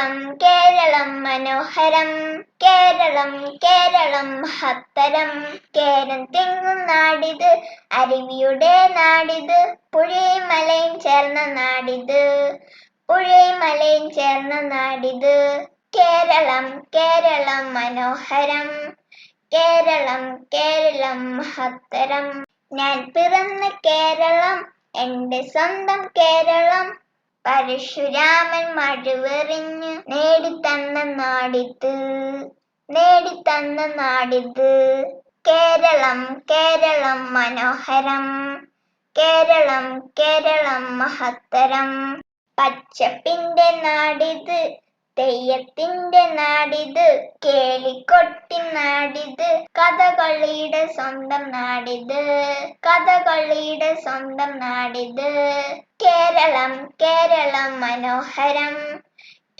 കേരളം കേരളം മനോഹരം, കേരളം കേരളം മഹത്തരം. കേരം തിങ്ങും നാടിത്, അരുവിയുടെ നാടിത്, പുഴയും മലയും ചേർന്ന നാടിത്, പുഴയും മലയും ചേർന്ന നാടിത്. കേരളം കേരളം മനോഹരം, കേരളം കേരളം മഹത്തരം. ഞാൻ പിറന്ന കേരളം എന്റെ സ്വന്തം കേരളം, പരശുരാമൻ മഴുവെറിഞ്ഞ് നേടിത്തന്ന നാടിത്, നേടിത്തന്ന നാടിത്. കേരളം കേരളം മനോഹരം, കേരളം കേരളം മഹത്തരം. പച്ചപ്പിന്റെ നാടിത്, തെയ്യത്തിന്റെ നാടിത്, കേളിക്കൊട്ടിൻ നാടിത്, കഥകളിയുടെ സ്വന്തം നാടിത്, കഥകളിയുടെ സ്വന്തം നാടിത്. കേരളം കേരളം മനോഹരം,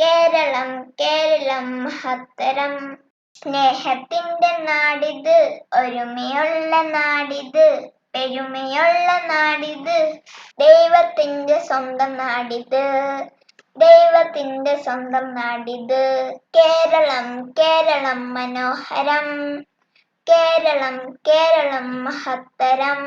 കേരളം കേരളം മഹത്തരം. സ്നേഹത്തിന്റെ നാടിത്, ഒരുമയുള്ള നാടിത്, പെരുമയുള്ള നാടിത്, ദൈവത്തിന്റെ സ്വന്തം നാടിത്, ദൈവത്തിന്റെ സ്വന്തം നാടിത്. കേരളം കേരളം മനോഹരം, കേരളം കേരളം മഹത്തരം.